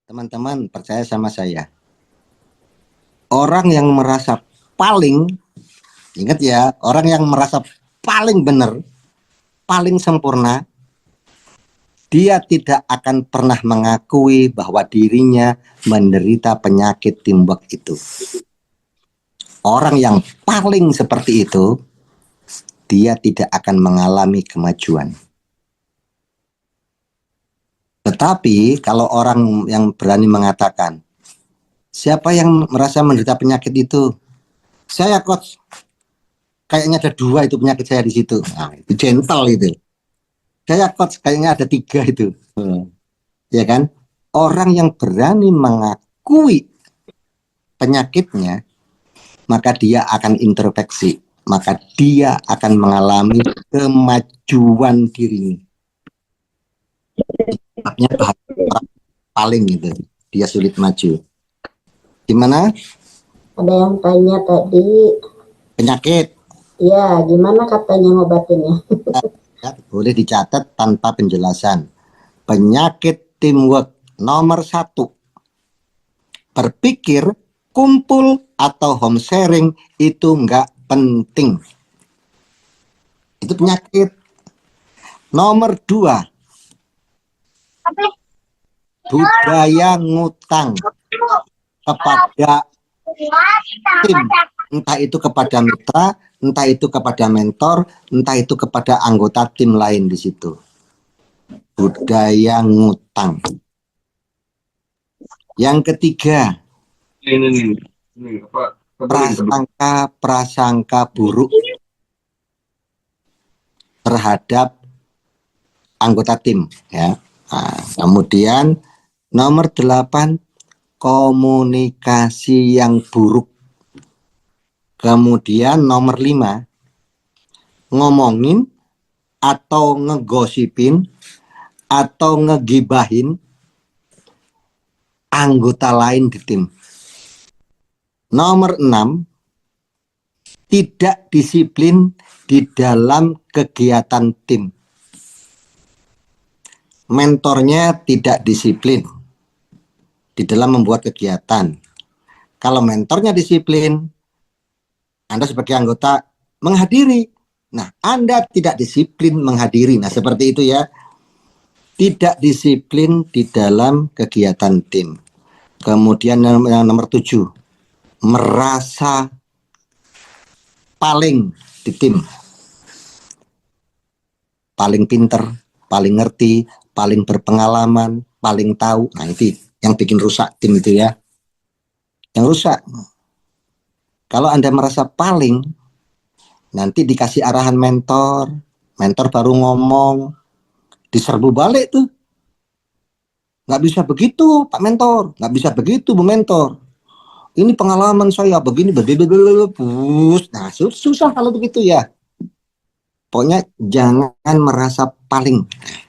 Teman-teman percaya sama saya. Orang yang merasa paling, ingat ya, orang yang merasa paling benar, paling sempurna, dia tidak akan pernah mengakui bahwa dirinya menderita penyakit timbuk itu. Orang yang paling seperti itu, dia tidak akan mengalami kemajuan. Tetapi kalau orang yang berani mengatakan, siapa yang merasa menderita penyakit itu? Saya, coach. Kayaknya ada 2 itu penyakit saya di situ. Nah, itu gentle itu. Saya, coach, kayaknya ada 3 itu. Ya kan? Orang yang berani mengakui penyakitnya, maka dia akan introspeksi. Maka dia akan mengalami kemajuan dirinya. Sebabnya paling itu. Dia sulit maju. Gimana? Ada yang tanya tadi. Penyakit. Iya, gimana katanya ngobatinnya? Ya, boleh dicatat tanpa penjelasan. Penyakit teamwork nomor 1. Berpikir kumpul atau home sharing itu nggak penting. Itu penyakit. Nomor 2. Budaya ngutang kepada tim. Entah itu kepada mitra, entah itu kepada mentor, entah itu kepada anggota tim lain di situ. Budaya ngutang. Yang ketiga, prasangka buruk terhadap anggota tim, ya. Nah, kemudian nomor 8, komunikasi yang buruk. Kemudian nomor 5, ngomongin atau ngegosipin atau ngegibahin anggota lain di tim. Nomor 6, tidak disiplin di dalam kegiatan tim. Mentornya tidak disiplin di dalam membuat kegiatan. Kalau mentornya disiplin, Anda sebagai anggota menghadiri. Nah, Anda tidak disiplin menghadiri. Nah, seperti itu ya. Tidak disiplin di dalam kegiatan tim. Kemudian yang nomor 7, merasa paling di tim. Paling pinter, paling ngerti, paling berpengalaman, paling tahu. Nah, itu yang bikin rusak tim itu ya. Yang rusak. Kalau Anda merasa paling, nanti dikasih arahan mentor, mentor baru ngomong, diserbu balik tuh. Nggak bisa begitu, Pak Mentor. Nggak bisa begitu, Bu Mentor. Ini pengalaman saya begini, nah susah kalau begitu ya. Pokoknya jangan merasa paling.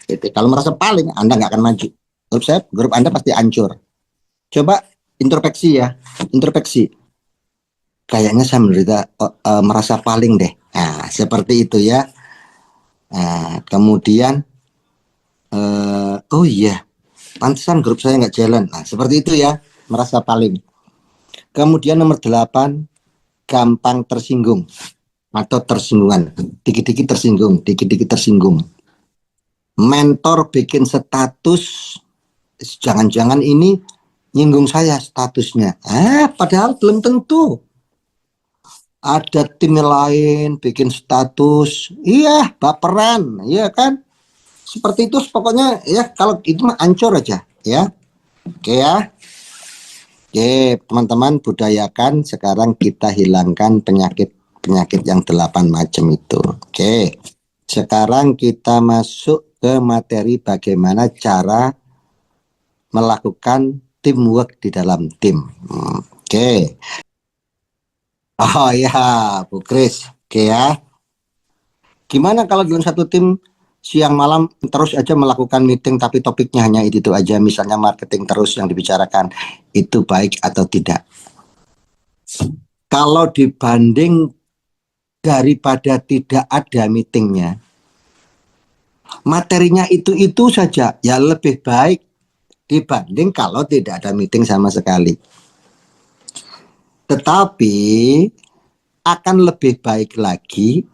Gitu. Kalau merasa paling, Anda nggak akan maju. Grup Anda pasti hancur. Coba introspeksi ya, introspeksi. Kayaknya saya menderita merasa paling deh. Nah, seperti itu ya. Nah, kemudian, oh iya, pantesan grup saya nggak jalan. Nah, seperti itu ya, merasa paling. Kemudian nomor 8, gampang tersinggung atau tersinggungan. Dikit-dikit tersinggung, dikit-dikit tersinggung. Mentor bikin status, jangan-jangan ini nyinggung saya statusnya. Padahal belum tentu. Ada tim lain bikin status, iya baperan, iya kan? Seperti itu pokoknya ya, kalau itu mah hancur aja ya. Oke ya. Oke, teman-teman, budayakan sekarang kita hilangkan penyakit yang 8 macam itu. Oke. Sekarang kita masuk ke materi bagaimana cara melakukan teamwork di dalam tim. Oke. Oh ya, Bu Kris. Oke ya. Gimana kalau dalam satu tim siang malam terus aja melakukan meeting tapi topiknya hanya itu aja, misalnya marketing terus yang dibicarakan, itu baik atau tidak? Kalau dibanding daripada tidak ada meetingnya, materinya itu saja, ya lebih baik dibanding kalau tidak ada meeting sama sekali. Tetapi akan lebih baik lagi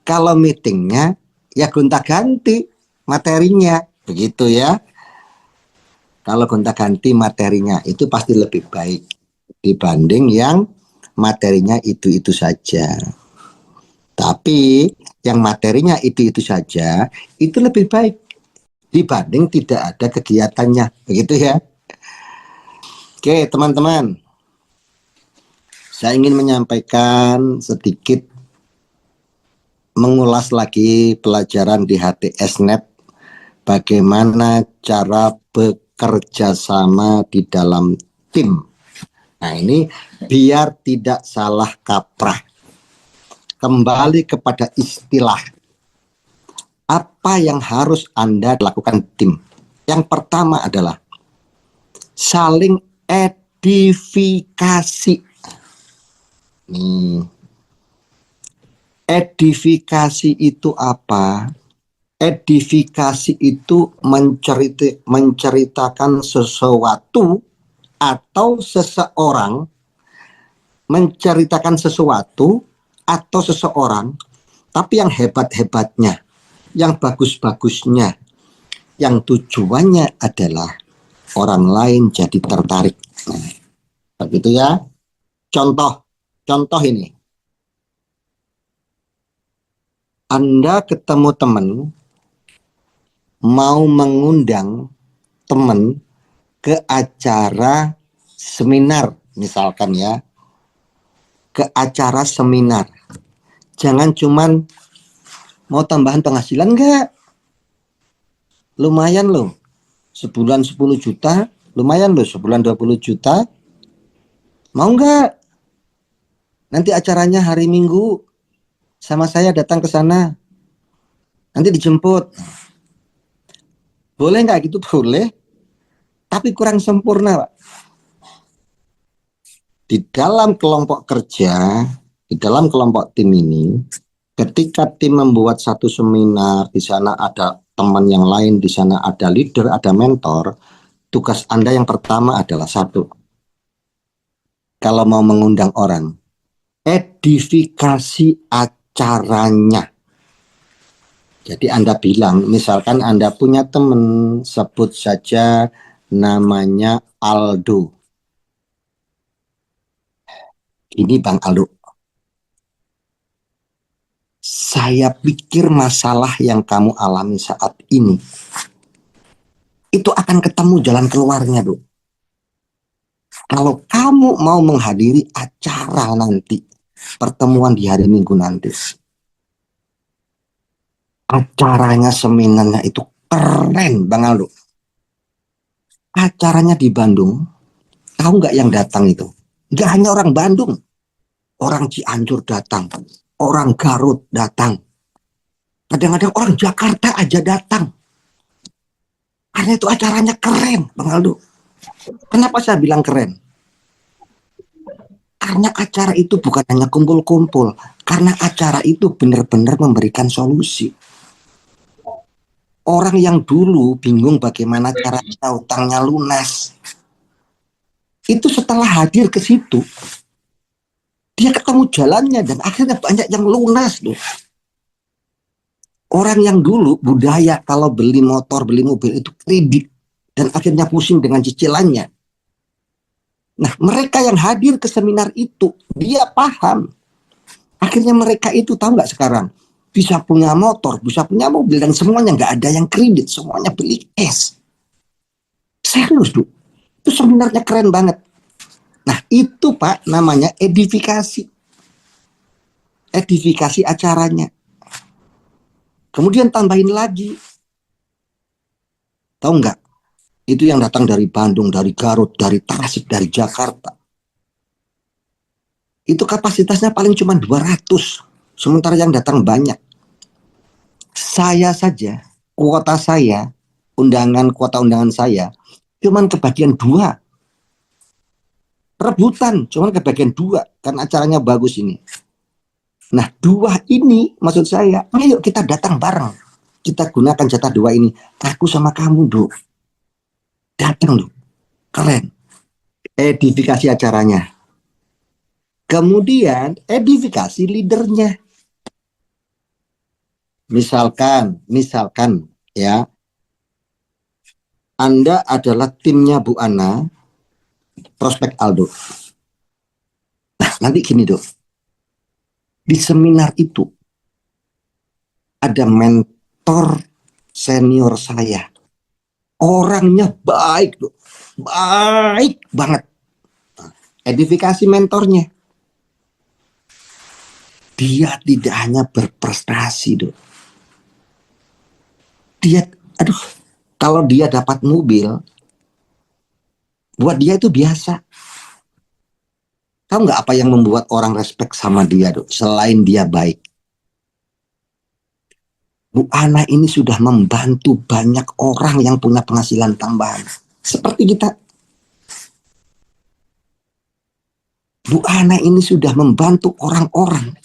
kalau meetingnya ya gonta-ganti materinya, begitu ya. Kalau gonta-ganti materinya itu pasti lebih baik dibanding yang materinya itu-itu saja. Tapi yang materinya itu-itu saja itu lebih baik dibanding tidak ada kegiatannya, begitu ya. Oke, teman-teman. Saya ingin menyampaikan sedikit mengulas lagi pelajaran di HTSNet bagaimana cara bekerja sama di dalam tim. Nah, ini biar tidak salah kaprah. Kembali kepada istilah. Apa yang harus Anda lakukan tim? Yang pertama adalah saling edifikasi. Edifikasi itu apa? Edifikasi itu menceritakan sesuatu atau seseorang menceritakan sesuatu atau seseorang, tapi yang hebat-hebatnya, yang bagus-bagusnya, yang tujuannya adalah orang lain jadi tertarik. Nah, begitu ya. Contoh ini. Anda ketemu teman, mau mengundang teman ke acara seminar, misalkan ya, ke acara seminar. Jangan cuman mau tambahan penghasilan enggak? Lumayan loh. Sebulan 10 juta, lumayan loh, sebulan 20 juta. Mau enggak? Nanti acaranya hari Minggu, sama saya datang ke sana. Nanti dijemput. Boleh nggak gitu? Boleh. Tapi kurang sempurna, Pak. Di dalam kelompok kerja, di dalam kelompok tim ini, ketika tim membuat satu seminar, di sana ada teman yang lain, di sana ada leader, ada mentor, tugas Anda yang pertama adalah satu. Kalau mau mengundang orang, edifikasi acaranya. Jadi Anda bilang, misalkan Anda punya teman, sebut saja namanya Aldo. Ini Bang Aldo. Saya pikir masalah yang kamu alami saat ini, itu akan ketemu jalan keluarnya, Do. Kalau kamu mau menghadiri acara nanti, pertemuan di hari Minggu nanti, acaranya, seminarnya itu keren, Bang Aldo. Acaranya di Bandung, tahu nggak yang datang itu? Nggak hanya orang Bandung, orang Cianjur datang, orang Garut datang, kadang-kadang orang Jakarta aja datang. Karena itu acaranya keren, Bang Aldo. Kenapa saya bilang keren? Karena acara itu bukan hanya kumpul-kumpul, karena acara itu benar-benar memberikan solusi. Orang yang dulu bingung bagaimana cara utangnya lunas, itu setelah hadir ke situ, dia ketemu jalannya dan akhirnya banyak yang lunas tuh. Orang yang dulu budaya kalau beli motor, beli mobil itu kredit dan akhirnya pusing dengan cicilannya. Nah, mereka yang hadir ke seminar itu, dia paham. Akhirnya mereka itu tahu nggak sekarang? Bisa punya motor, bisa punya mobil, dan semuanya nggak ada yang kredit, semuanya beli cash. Serius, Du. Itu seminarnya keren banget. Nah, itu Pak namanya edifikasi. Edifikasi acaranya. Kemudian tambahin lagi. Tahu nggak? Itu yang datang dari Bandung, dari Garut, dari Tasik, dari Jakarta. Itu kapasitasnya paling cuma 200. Sementara yang datang banyak. Saya saja, kuota saya, kuota undangan saya, cuma kebagian 2. Rebutan, cuma kebagian 2. Kan acaranya bagus ini. Nah, 2 ini maksud saya, ayo kita datang bareng. Kita gunakan jatah 2 ini. Aku sama kamu, Dok. Datang loh, keren. Edifikasi acaranya. Kemudian edifikasi leadernya. Misalkan ya, Anda adalah timnya Bu Ana, prospek Aldo. Nah, nanti gini dok, di seminar itu ada mentor senior saya. Orangnya baik dok, baik banget. Edifikasi mentornya. Dia tidak hanya berprestasi dok. Dia, kalau dia dapat mobil, buat dia itu biasa. Tahu nggak apa yang membuat orang respect sama dia dok? Selain dia baik. Bu Ana ini sudah membantu banyak orang yang punya penghasilan tambahan. Seperti kita. Bu Ana ini sudah membantu orang-orang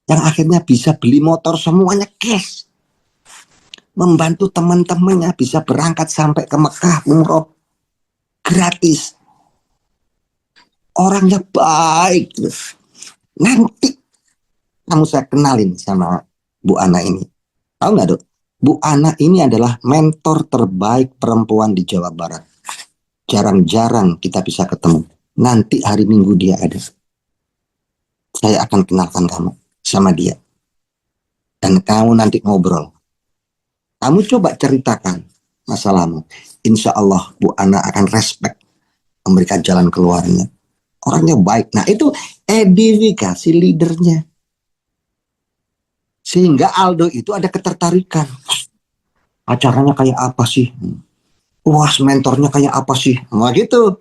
yang akhirnya bisa beli motor semuanya cash. Membantu teman-temannya bisa berangkat sampai ke Mekah umroh gratis. Orangnya baik. Nanti kamu saya kenalin sama Bu Ana ini. Tahu nggak dok? Bu Ana ini adalah mentor terbaik perempuan di Jawa Barat. Jarang-jarang kita bisa ketemu. Nanti hari Minggu dia ada. Saya akan kenalkan kamu sama dia. Dan kamu nanti ngobrol. Kamu coba ceritakan masalahmu. Insya Allah Bu Ana akan respect, memberikan jalan keluarnya. Orangnya baik. Nah itu edifikasi leadernya. Sehingga Aldo itu ada ketertarikan. Acaranya kayak apa sih? Wah, mentornya kayak apa sih? Wah gitu.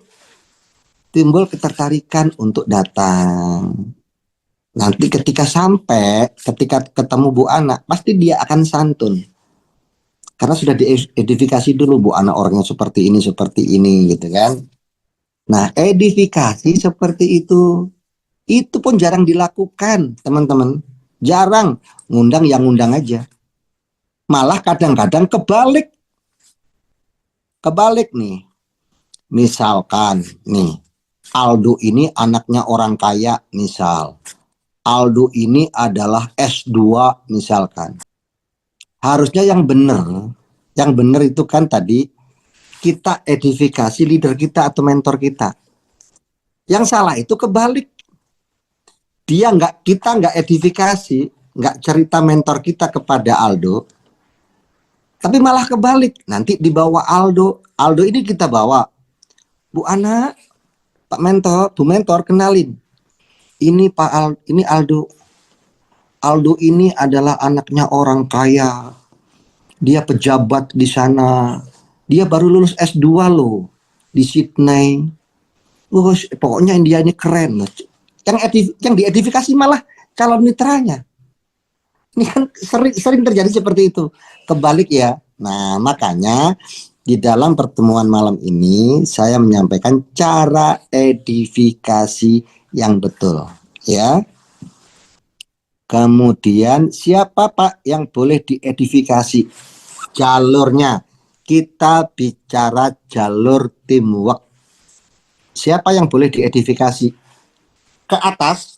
Timbul ketertarikan untuk datang. Nanti ketika ketemu Bu Ana, pasti dia akan santun. Karena sudah diedifikasi dulu Bu Ana orangnya seperti ini gitu kan. Nah, edifikasi seperti itu pun jarang dilakukan, teman-teman. Jarang, ngundang yang ngundang aja. Malah kadang-kadang kebalik nih. Misalkan nih, Aldo ini anaknya orang kaya, misal. Aldo ini adalah S2 misalkan. Harusnya yang benar itu kan tadi kita edifikasi leader kita atau mentor kita. Yang salah itu kebalik. Kita nggak edifikasi, nggak cerita mentor kita kepada Aldo, tapi malah kebalik. Nanti dibawa Aldo ini kita bawa, Bu Ana, Pak Mentor, Bu Mentor kenalin. Ini ini Aldo. Aldo ini adalah anaknya orang kaya. Dia pejabat di sana. Dia baru lulus S2 loh di Sydney. Pokoknya dia ini keren. Yang diedifikasi malah calon mitranya. Ini kan sering terjadi seperti itu. Kebalik ya. Nah, makanya di dalam pertemuan malam ini saya menyampaikan cara edifikasi yang betul, ya. Kemudian siapa Pak yang boleh diedifikasi? Jalurnya. Kita bicara jalur teamwork. Siapa yang boleh diedifikasi? Ke atas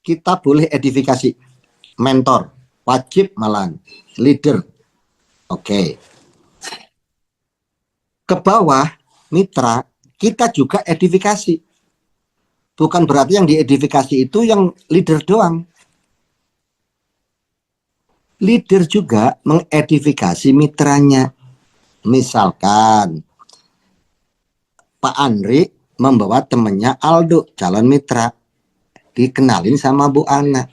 kita boleh edifikasi mentor, wajib malahan, leader. Oke. Ke bawah mitra kita juga edifikasi. Bukan berarti yang diedifikasi itu yang leader doang. Leader juga mengedifikasi mitranya. Misalkan Pak Andri membawa temannya Aldo, calon mitra. Dikenalin sama Bu Ana.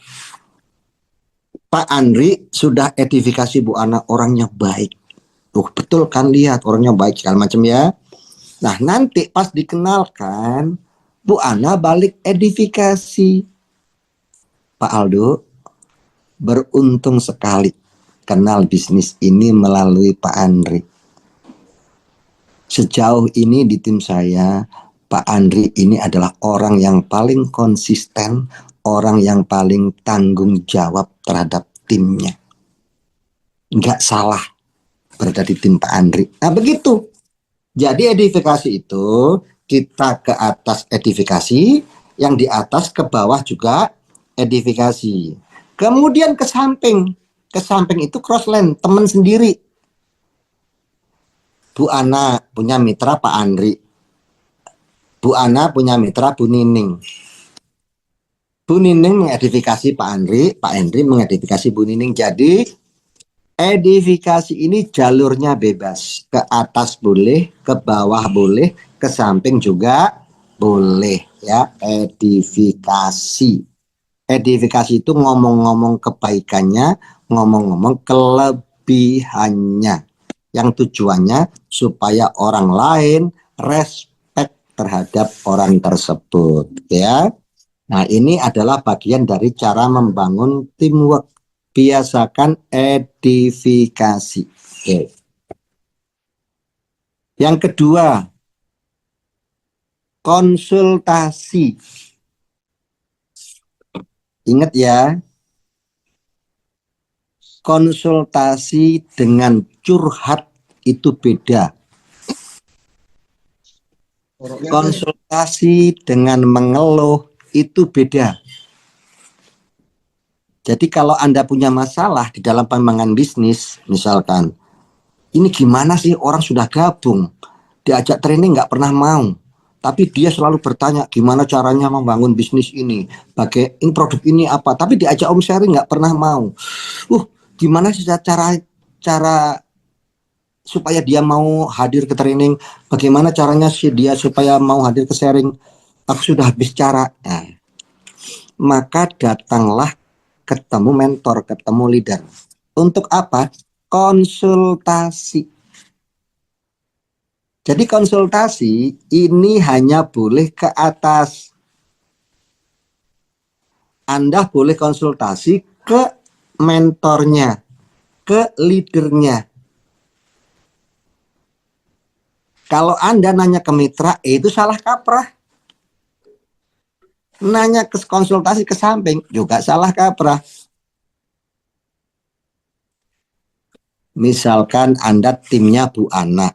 Pak Andri sudah edifikasi Bu Ana, orangnya baik. Betul kan, lihat orangnya baik segala macam ya. Nah nanti pas dikenalkan, Bu Ana balik edifikasi. Pak Aldo, beruntung sekali kenal bisnis ini melalui Pak Andri. Sejauh ini di tim saya, Pak Andri ini adalah orang yang paling konsisten, orang yang paling tanggung jawab terhadap timnya. Nggak salah berada di tim Pak Andri. Nah begitu. Jadi edifikasi itu kita ke atas edifikasi, yang di atas ke bawah juga edifikasi. Kemudian ke samping itu crossline, teman sendiri. Bu Ana punya mitra Pak Andri. Bu Ana punya mitra Bu Nining. Bu Nining mengedifikasi Pak Andri, Pak Andri mengedifikasi Bu Nining. Jadi edifikasi ini jalurnya bebas. Ke atas boleh, ke bawah boleh, ke samping juga boleh ya. Edifikasi. Edifikasi itu ngomong-ngomong kebaikannya, ngomong-ngomong kelebihannya. Yang tujuannya supaya orang lain respect terhadap orang tersebut ya. Nah, ini adalah bagian dari cara membangun teamwork. Biasakan edifikasi. Oke. Yang kedua, konsultasi. Ingat ya, konsultasi dengan curhat itu beda. Konsultasi dengan mengeluh itu beda. Jadi kalau Anda punya masalah di dalam pengembangan bisnis, misalkan, ini gimana sih orang sudah gabung, diajak training nggak pernah mau, tapi dia selalu bertanya gimana caranya membangun bisnis ini, pakai produk ini apa, tapi diajak om sharing nggak pernah mau. Gimana sih cara supaya dia mau hadir ke training, bagaimana caranya sih dia supaya mau hadir ke sharing, aku sudah habis cara. Nah, maka datanglah ketemu mentor, ketemu leader. Untuk apa? Konsultasi. Jadi konsultasi ini hanya boleh ke atas. Anda boleh konsultasi ke mentornya, ke leadernya. Kalau Anda nanya ke mitra, itu salah kaprah. Nanya ke konsultasi ke samping, juga salah kaprah. Misalkan Anda timnya Bu Ana.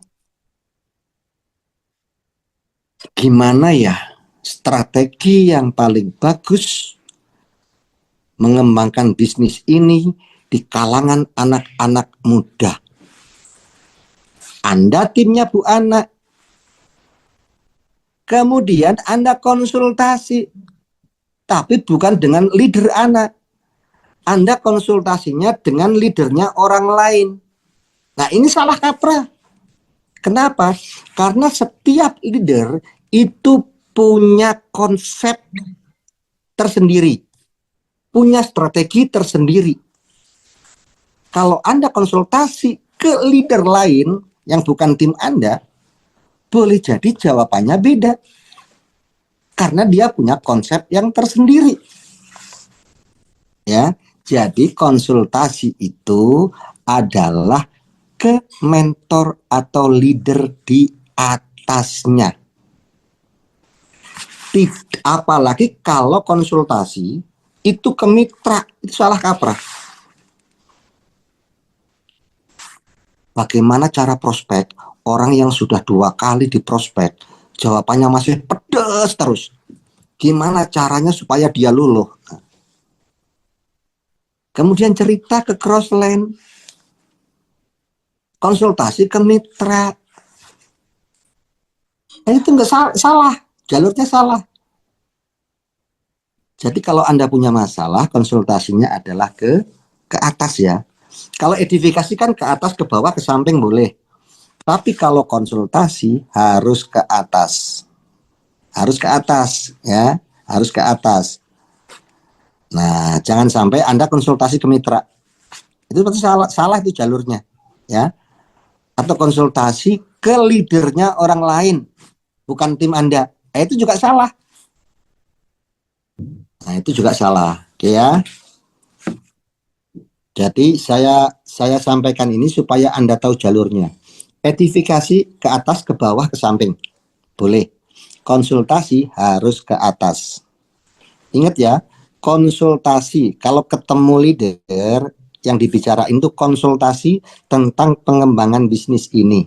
Gimana ya strategi yang paling bagus mengembangkan bisnis ini di kalangan anak-anak muda? Anda timnya Bu Ana. Kemudian Anda konsultasi, tapi bukan dengan leader Ana. Anda konsultasinya dengan leadernya orang lain. Nah, ini salah kaprah. Kenapa? Karena setiap leader itu punya konsep tersendiri, punya strategi tersendiri. Kalau Anda konsultasi ke leader lain yang bukan tim Anda, boleh jadi jawabannya beda. Karena dia punya konsep yang tersendiri. Ya, jadi konsultasi itu adalah ke mentor atau leader di atasnya. Apalagi kalau konsultasi itu ke mitra, itu salah kaprah. Bagaimana cara prospek orang yang sudah 2 kali di prospek, jawabannya masih pedas terus. Gimana caranya supaya dia luluh? Kemudian cerita ke crossline, konsultasi ke mitra. Itu nggak salah, jalurnya salah. Jadi kalau Anda punya masalah, konsultasinya adalah ke atas ya. Kalau edifikasi kan ke atas, ke bawah, ke samping boleh. Tapi kalau konsultasi harus ke atas. Harus ke atas ya, harus ke atas. Nah, jangan sampai Anda konsultasi ke mitra. Itu berarti salah itu jalurnya ya. Atau konsultasi ke leadernya orang lain, bukan tim Anda. Itu juga salah. Nah, itu juga salah. Oke ya. Jadi saya sampaikan ini supaya Anda tahu jalurnya. Edifikasi ke atas, ke bawah, ke samping. Boleh. Konsultasi harus ke atas. Ingat ya, konsultasi. Kalau ketemu leader, yang dibicarain itu konsultasi tentang pengembangan bisnis ini.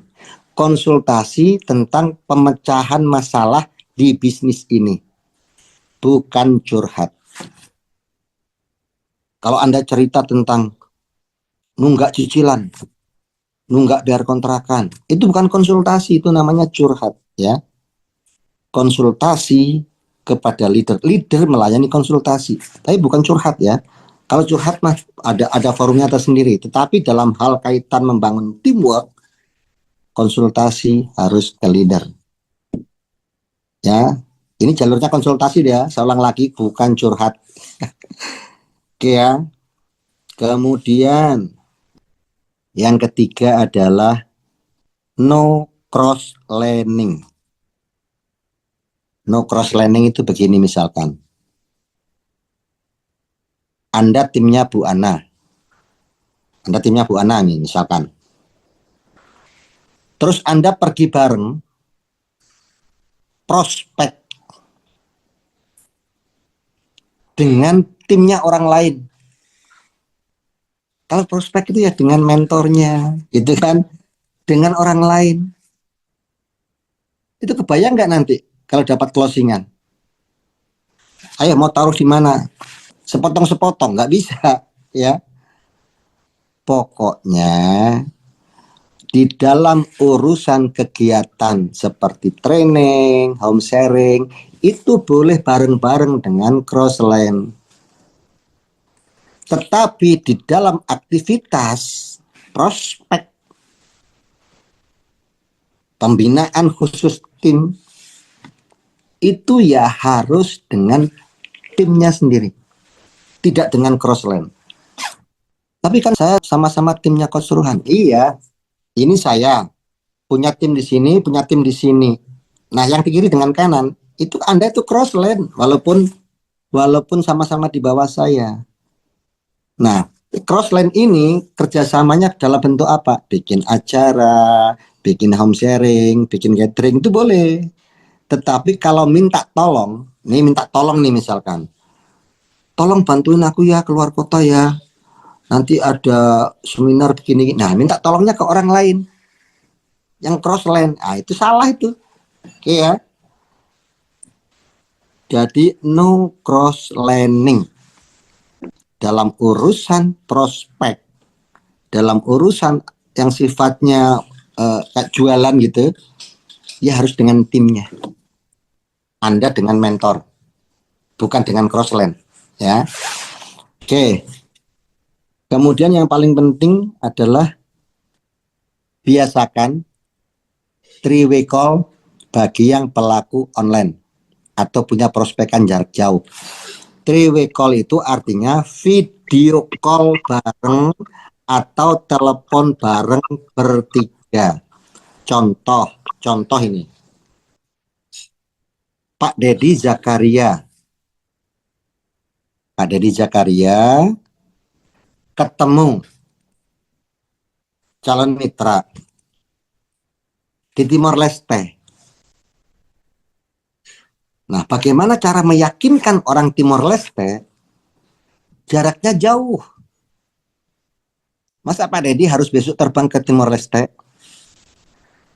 konsultasi tentang pemecahan masalah di bisnis ini, bukan curhat. Kalau Anda cerita tentang nunggak cicilan, nunggak bayar kontrakan, itu bukan konsultasi, itu namanya curhat, ya. Konsultasi kepada leader, leader melayani konsultasi, tapi bukan curhat, ya. Kalau curhat mah ada forumnya tersendiri, tetapi dalam hal kaitan membangun teamwork, konsultasi harus ke leader, ya. Ini jalurnya konsultasi ya, saya ulang lagi, bukan curhat. Oke ya. Kemudian yang ketiga adalah no cross learning. No cross learning itu begini, misalkan Anda timnya Bu Ana. Anda timnya Bu Ana nih misalkan. Terus Anda pergi bareng prospek dengan timnya orang lain. Kalau prospek itu ya dengan mentornya, gitu kan, dengan orang lain. Itu kebayang nggak nanti kalau dapat closingan? Ayo mau taruh di mana? Sepotong-sepotong nggak bisa, ya. Pokoknya di dalam urusan kegiatan seperti training, home sharing, itu boleh bareng-bareng dengan crossline. Tetapi di dalam aktivitas prospek pembinaan khusus tim, itu ya harus dengan timnya sendiri, tidak dengan crossline. Tapi kan saya sama-sama timnya Coach Ruhan. Iya, ini saya punya tim di sini, punya tim di sini. Nah, yang di kiri dengan kanan itu Anda itu crossline, walaupun sama-sama di bawah saya. Nah, crossline ini kerjasamanya dalam bentuk apa? Bikin acara, bikin home sharing, bikin gathering itu boleh. Tetapi kalau minta tolong nih misalkan, tolong bantuin aku ya keluar kota ya. Nanti ada seminar begini. Nah, minta tolongnya ke orang lain yang crossline. Ah, itu salah itu. Oke ya. Jadi no cross-lining dalam urusan prospek, dalam urusan yang sifatnya kayak jualan gitu, ya harus dengan timnya. Anda dengan mentor, bukan dengan cross-line, ya. Oke. Kemudian yang paling penting adalah biasakan 3-way call bagi yang pelaku online atau punya prospekan jarak jauh. 3-way call itu artinya video call bareng atau telepon bareng bertiga. Contoh ini. Pak Deddy Zakaria. Pak Deddy Zakaria ketemu calon mitra di Timor Leste. Nah, bagaimana cara meyakinkan orang Timor Leste? Jaraknya jauh. Masa Pak Deddy harus besok terbang ke Timor Leste?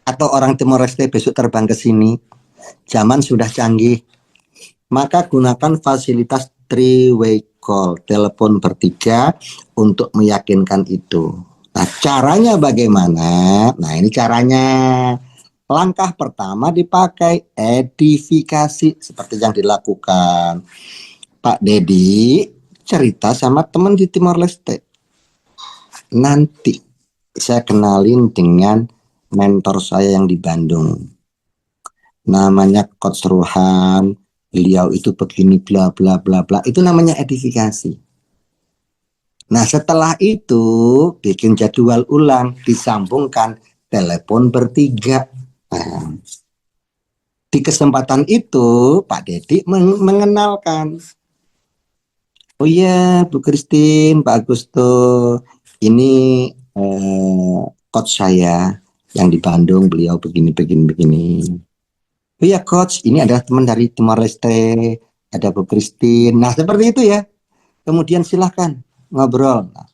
Atau orang Timor Leste besok terbang ke sini? Zaman sudah canggih. Maka gunakan fasilitas 3-way call, telepon bertiga untuk meyakinkan itu. Nah, caranya bagaimana? Nah, ini caranya. Langkah pertama dipakai edifikasi seperti yang dilakukan Pak Deddy, cerita sama teman di Timor Leste. Nanti saya kenalin dengan mentor saya yang di Bandung. Namanya Coach Ruhan, beliau itu begini bla bla bla bla. Itu namanya edifikasi. Nah, setelah itu bikin jadwal ulang, disambungkan telepon bertiga. Nah, di kesempatan itu Pak Deddy mengenalkan, oh iya Bu Christine, Pak Agusto, ini coach saya yang di Bandung, beliau begini. Oh iya coach, ini adalah teman dari Timor Leste, ada Bu Christine. Nah seperti itu ya. Kemudian silahkan ngobrol. Nah,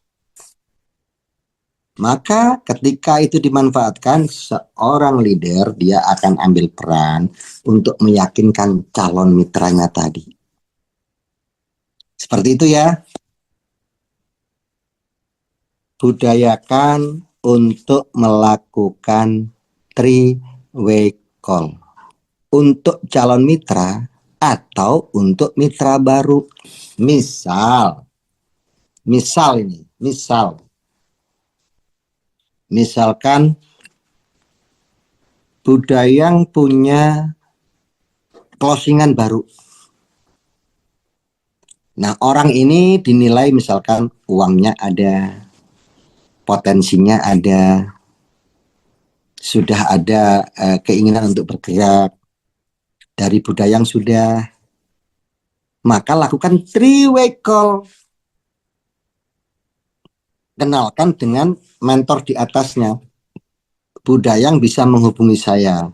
Maka ketika itu dimanfaatkan, seorang leader dia akan ambil peran untuk meyakinkan calon mitranya tadi. Seperti itu ya. Budayakan untuk melakukan three-way call. Untuk calon mitra atau untuk mitra baru. Misal ini, misalkan Budayang punya closingan baru. Nah, orang ini dinilai misalkan uangnya ada, potensinya ada, sudah ada keinginan untuk bergerak, dari Budayang sudah, maka lakukan three-way call. Kenalkan dengan mentor di atasnya. Budayang bisa menghubungi saya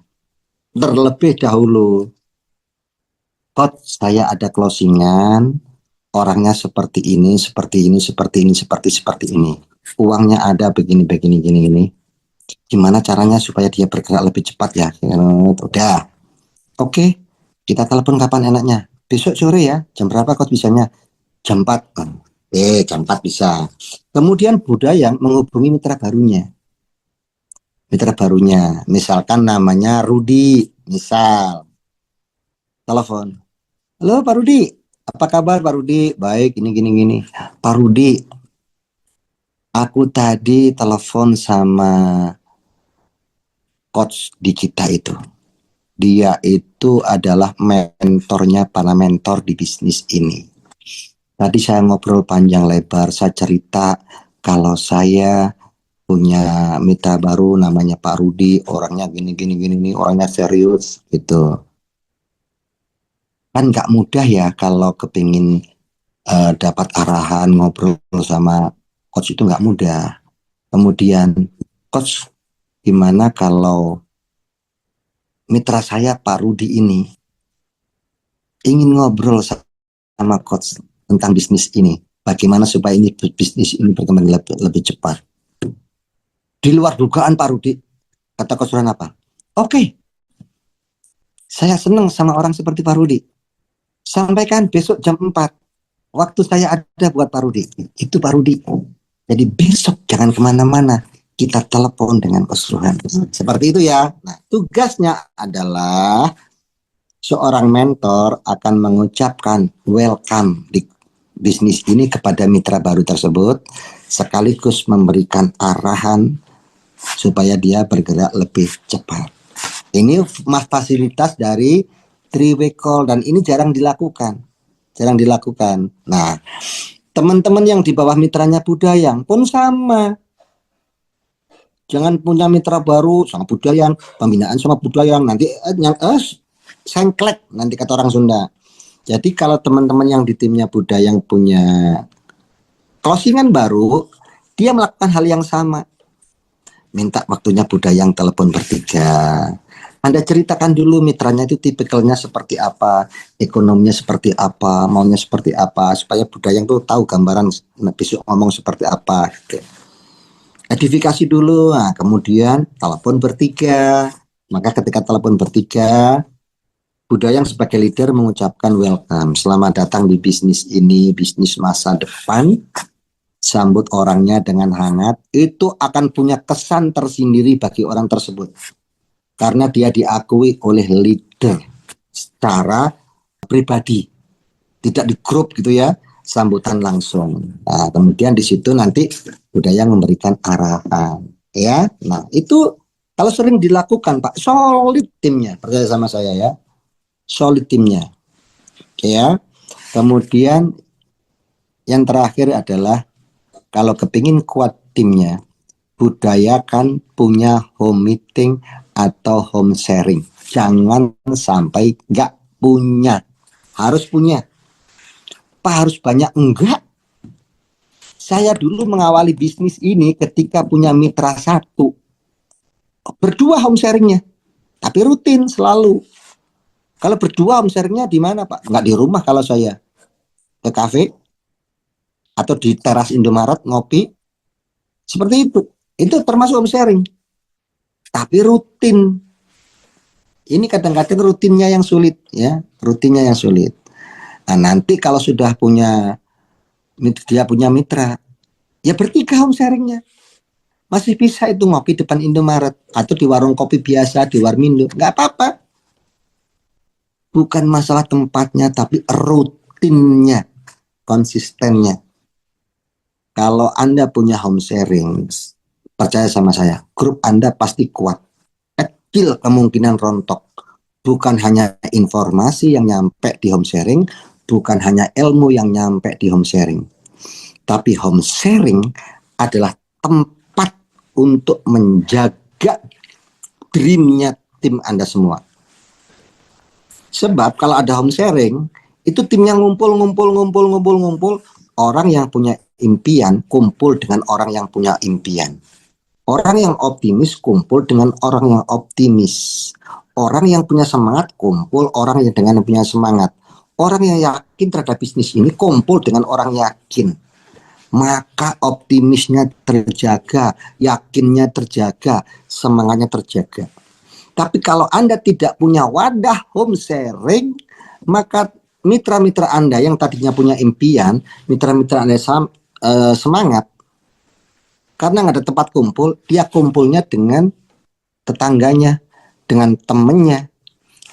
terlebih dahulu. Coach, saya ada closingan, orangnya seperti ini, seperti ini, seperti ini, seperti ini. Uangnya ada begini, gini. Gimana caranya supaya dia bergerak lebih cepat ya? Udah. Oke, kita telepon kapan enaknya? Besok sore ya. Jam berapa Coach bisanya? Jam 4. Jam 4 bisa. Kemudian Budayang menghubungi mitra barunya. Misalkan namanya Rudi, misal. Telepon. Halo Pak Rudi, apa kabar Pak Rudi? Baik, gini. Pak Rudi, aku tadi telepon sama coach di kita itu. Dia itu adalah mentornya para mentor di bisnis ini. Tadi saya ngobrol panjang lebar, saya cerita kalau saya punya mitra baru namanya Pak Rudi, orangnya gini, orangnya serius gitu. Kan nggak mudah ya kalau kepingin dapat arahan, ngobrol sama coach itu nggak mudah. Kemudian, coach, gimana kalau mitra saya Pak Rudi ini ingin ngobrol sama coach tentang bisnis ini? Bagaimana supaya ini bisnis ini berkembang lebih cepat? Di luar dugaan Pak Rudi, kata coach apa? Oke, saya senang sama orang seperti Pak Rudi. Sampaikan besok jam 4. Waktu saya ada buat Pak Rudi. Itu Pak Rudi. Jadi besok jangan kemana-mana. Kita telepon dengan keseluruhan. Seperti itu ya. Nah, tugasnya adalah seorang mentor akan mengucapkan welcome di bisnis ini kepada mitra baru tersebut, sekaligus memberikan arahan supaya dia bergerak lebih cepat. Ini fasilitas dari three-way call dan ini jarang dilakukan. Nah, teman-teman yang di bawah mitranya Budayang pun sama. Jangan punya mitra baru sama Budayang, pembinaan sama Budayang, nanti sengklek nanti kata orang Sunda. Jadi kalau teman-teman yang di timnya Budayang punya closingan baru, dia melakukan hal yang sama. Minta waktunya Budayang telepon bertiga. Anda ceritakan dulu mitranya itu tipikalnya seperti apa, ekonominya seperti apa, maunya seperti apa, supaya Budayang tuh tahu gambaran besok ngomong seperti apa. Gitu. Edifikasi dulu, nah, kemudian telepon bertiga. Maka ketika telepon bertiga, Budayang sebagai leader mengucapkan welcome, selamat datang di bisnis ini, bisnis masa depan. Sambut orangnya dengan hangat, itu akan punya kesan tersendiri bagi orang tersebut. Karena dia diakui oleh leader secara pribadi, tidak di grup gitu ya, sambutan langsung. Nah, kemudian di situ nanti Budayang memberikan arahan, ya. Nah, itu kalau sering dilakukan, Pak, solid timnya, percaya sama saya ya, solid timnya, ya. Kemudian yang terakhir adalah kalau kepingin kuat timnya, budayakan punya home meeting atau home sharing. Jangan sampai nggak punya. Harus punya. Pak, harus banyak? Enggak. Saya dulu mengawali bisnis ini ketika punya mitra satu. Berdua home sharingnya. Tapi rutin selalu. Kalau berdua home sharingnya di mana Pak? Nggak di rumah kalau saya. Ke kafe. Atau di teras Indomaret ngopi. Seperti itu. Itu termasuk home sharing. Tapi rutin. Ini kadang-kadang rutinnya yang sulit ya, rutinnya yang sulit. Nah, nanti kalau sudah dia punya mitra, ya bertiga home sharingnya. Masih bisa itu ngopi depan Indomaret atau di warung kopi biasa di Warmindo, nggak apa-apa. Bukan masalah tempatnya, tapi rutinnya, konsistennya. Kalau Anda punya home sharing, percaya sama saya, grup Anda pasti kuat. Kecil kemungkinan rontok. Bukan hanya informasi yang nyampe di home sharing, bukan hanya ilmu yang nyampe di home sharing. Tapi home sharing adalah tempat untuk menjaga dreamnya tim Anda semua. Sebab kalau ada home sharing, itu timnya ngumpul, orang yang punya impian kumpul dengan orang yang punya impian. Orang yang optimis kumpul dengan orang yang optimis. Orang yang punya semangat kumpul orang yang dengan punya semangat. Orang yang yakin terhadap bisnis ini kumpul dengan orang yakin. Maka optimisnya terjaga, yakinnya terjaga, semangatnya terjaga. Tapi kalau Anda tidak punya wadah home sharing, maka mitra-mitra Anda yang tadinya punya impian, mitra-mitra Anda semangat, karena nggak ada tempat kumpul, dia kumpulnya dengan tetangganya, dengan temennya,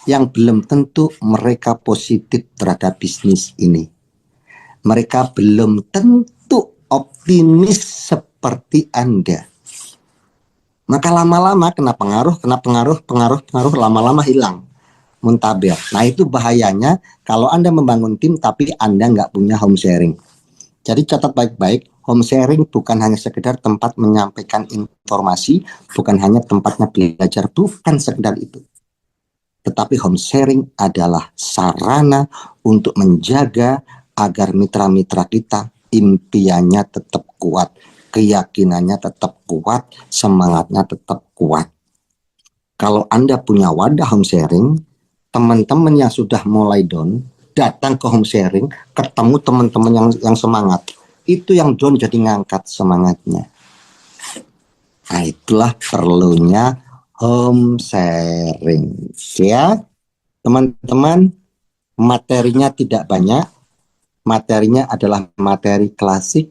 yang belum tentu mereka positif terhadap bisnis ini. Mereka belum tentu optimis seperti Anda. Maka lama-lama kena pengaruh, lama-lama hilang, muntaber. Nah itu bahayanya kalau Anda membangun tim tapi Anda nggak punya home sharing. Jadi catat baik-baik, home sharing bukan hanya sekedar tempat menyampaikan informasi, bukan hanya tempatnya belajar, bukan sekedar itu. Tetapi home sharing adalah sarana untuk menjaga agar mitra-mitra kita impiannya tetap kuat, keyakinannya tetap kuat, semangatnya tetap kuat. Kalau Anda punya wadah home sharing, teman-teman yang sudah mulai down, datang ke home sharing, ketemu teman-teman yang semangat, itu yang down jadi ngangkat semangatnya. Nah itulah perlunya home sharing ya teman-teman. Materinya tidak banyak, materinya adalah materi klasik,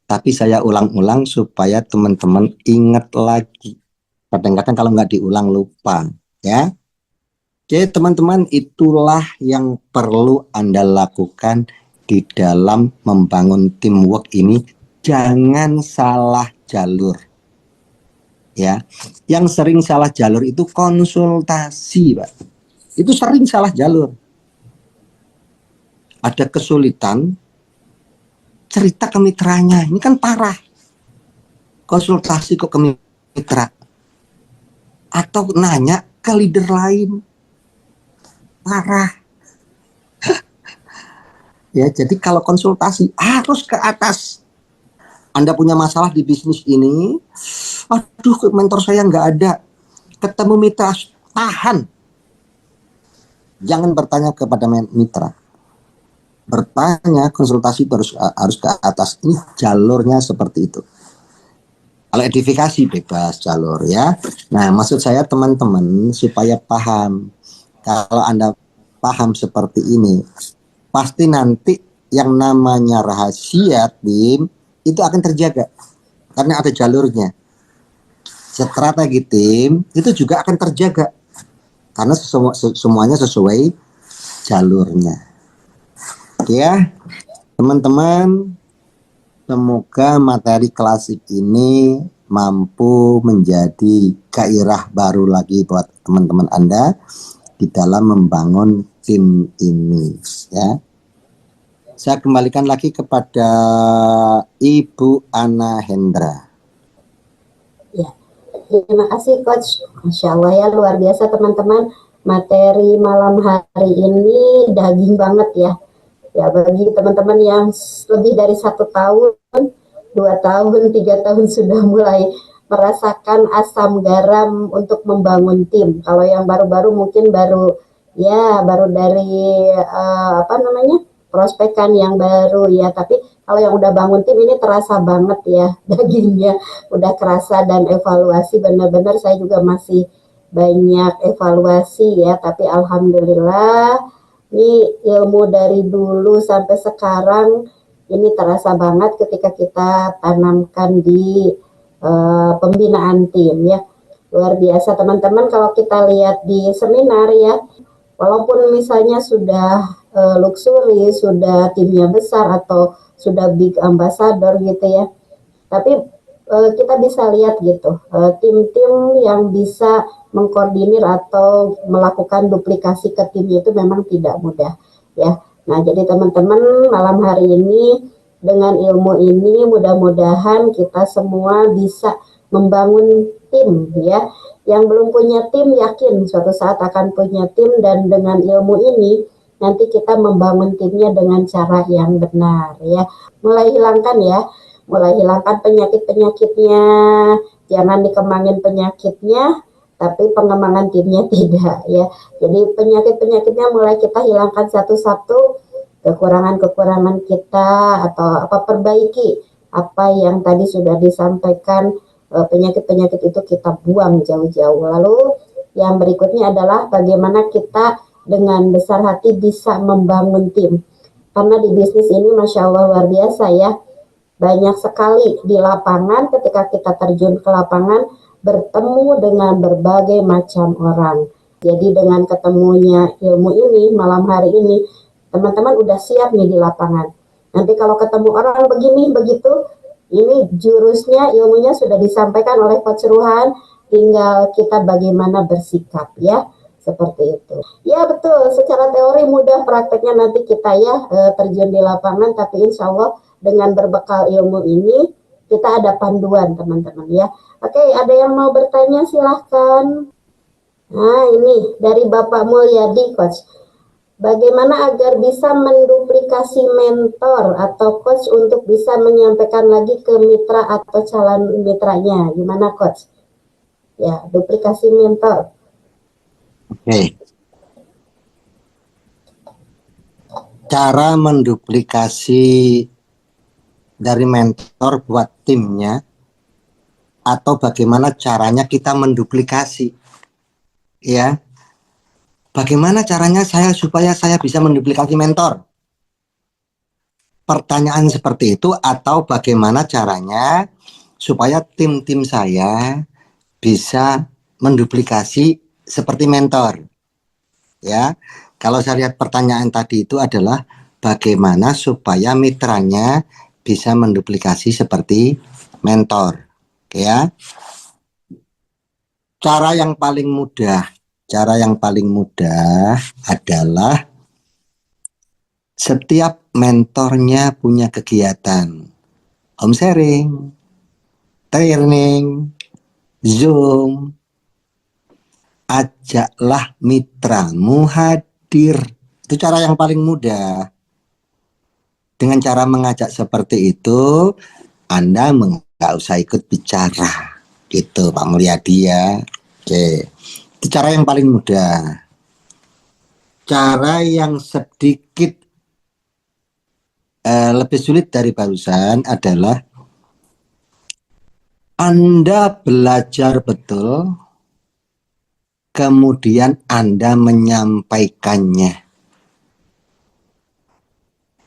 tapi saya ulang-ulang supaya teman-teman ingat lagi. Kadang-kadang kalau nggak diulang lupa ya. Oke teman-teman, itulah yang perlu Anda lakukan di dalam membangun teamwork ini. Jangan salah jalur ya. Yang sering salah jalur itu konsultasi, Pak. Itu sering salah jalur. Ada kesulitan, cerita ke mitranya, ini kan parah. Konsultasi kok ke mitra, atau nanya ke leader lain, parah. Ya, jadi kalau konsultasi harus ke atas. Anda punya masalah di bisnis ini, aduh mentor saya nggak ada, ketemu mitra, tahan. Jangan bertanya kepada mitra, bertanya, konsultasi harus ke atas. Ini jalurnya seperti itu. Kalau edifikasi bebas jalur ya. Nah maksud saya teman-teman supaya paham, kalau Anda paham seperti ini, pasti nanti yang namanya rahasia tim itu akan terjaga karena ada jalurnya. Strategi tim itu juga akan terjaga karena semuanya sesuai jalurnya. Oke ya teman-teman, semoga materi klasik ini mampu menjadi gairah baru lagi buat teman-teman Anda di dalam membangun tim ini ya. Saya kembalikan lagi kepada Ibu Ana Hendra. Ya, terima kasih Coach. Masya Allah ya, luar biasa teman-teman. Materi malam hari ini daging banget ya. Ya bagi teman-teman yang lebih dari 1 tahun, 2 tahun, 3 tahun sudah mulai merasakan asam garam untuk membangun tim. Kalau yang baru-baru mungkin baru dari prospekan yang baru ya. Tapi Kalau yang udah bangun tim ini terasa banget ya dagingnya udah kerasa, dan evaluasi benar-benar saya juga masih banyak evaluasi ya, tapi alhamdulillah ini ilmu dari dulu sampai sekarang ini terasa banget ketika kita tanamkan di pembinaan tim ya. Luar biasa teman-teman, kalau kita lihat di seminar ya, walaupun misalnya sudah luxury, sudah timnya besar atau sudah big ambassador gitu ya, tapi kita bisa lihat gitu tim-tim yang bisa mengkoordinir atau melakukan duplikasi ke timnya itu memang tidak mudah ya. Nah, jadi teman-teman malam hari ini dengan ilmu ini mudah-mudahan kita semua bisa membangun tim ya. Yang belum punya tim yakin suatu saat akan punya tim, dan dengan ilmu ini nanti kita membangun timnya dengan cara yang benar ya. Mulai hilangkan penyakit-penyakitnya, jangan dikembangin penyakitnya, tapi pengembangan timnya tidak ya. Jadi penyakit-penyakitnya mulai kita hilangkan satu-satu, kekurangan-kekurangan kita atau perbaiki apa yang tadi sudah disampaikan, penyakit-penyakit itu kita buang jauh-jauh. Lalu yang berikutnya adalah bagaimana kita dengan besar hati bisa membangun tim. Karena di bisnis ini Masya Allah luar biasa ya, banyak sekali di lapangan ketika kita terjun ke lapangan bertemu dengan berbagai macam orang. Jadi dengan ketemunya ilmu ini malam hari ini, teman-teman udah siap nih di lapangan. Nanti kalau ketemu orang begini begitu, ini jurusnya, ilmunya sudah disampaikan oleh Coach Ruhan, tinggal kita bagaimana bersikap ya, seperti itu. Ya betul, secara teori mudah, prakteknya nanti kita ya terjun di lapangan, tapi insya Allah dengan berbekal ilmu ini kita ada panduan teman-teman ya. Oke, ada yang mau bertanya silahkan. Nah ini dari Bapak Mulyadi Coach. Bagaimana agar bisa menduplikasi mentor atau coach untuk bisa menyampaikan lagi ke mitra atau calon mitranya? Gimana coach? Ya, duplikasi mentor. Oke. Cara menduplikasi dari mentor buat timnya, atau bagaimana caranya kita menduplikasi ya. Bagaimana caranya supaya saya bisa menduplikasi mentor? Pertanyaan seperti itu, atau bagaimana caranya supaya tim-tim saya bisa menduplikasi seperti mentor. Ya, kalau saya lihat pertanyaan tadi itu adalah bagaimana supaya mitranya bisa menduplikasi seperti mentor. Oke ya. Cara yang paling mudah adalah setiap mentornya punya kegiatan home sharing, training, Zoom, ajaklah mitramu hadir. Itu cara yang paling mudah. Dengan cara mengajak seperti itu, Anda nggak usah ikut bicara. Gitu Pak Mulyadi ya. Oke. Itu cara yang paling mudah. Cara yang sedikit lebih sulit dari barusan adalah Anda belajar betul, kemudian Anda menyampaikannya.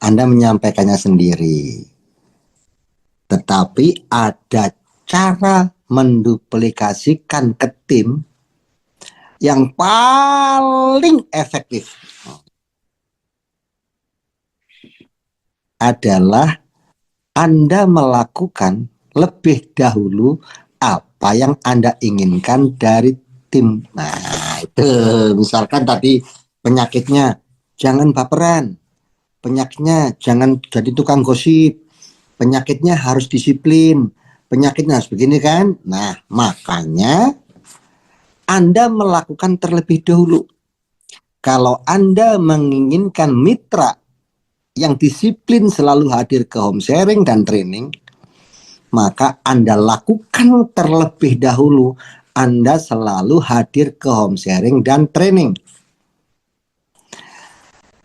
Anda menyampaikannya sendiri. Tetapi ada cara menduplikasikan ke tim yang paling efektif adalah Anda melakukan lebih dahulu apa yang Anda inginkan dari tim. Nah, itu misalkan tadi penyakitnya jangan baperan, penyakitnya jangan jadi tukang gosip, penyakitnya harus disiplin, penyakitnya harus begini kan. Nah, makanya Anda melakukan terlebih dahulu. Kalau Anda menginginkan mitra yang disiplin selalu hadir ke home sharing dan training, maka Anda lakukan terlebih dahulu. Anda selalu hadir ke home sharing dan training.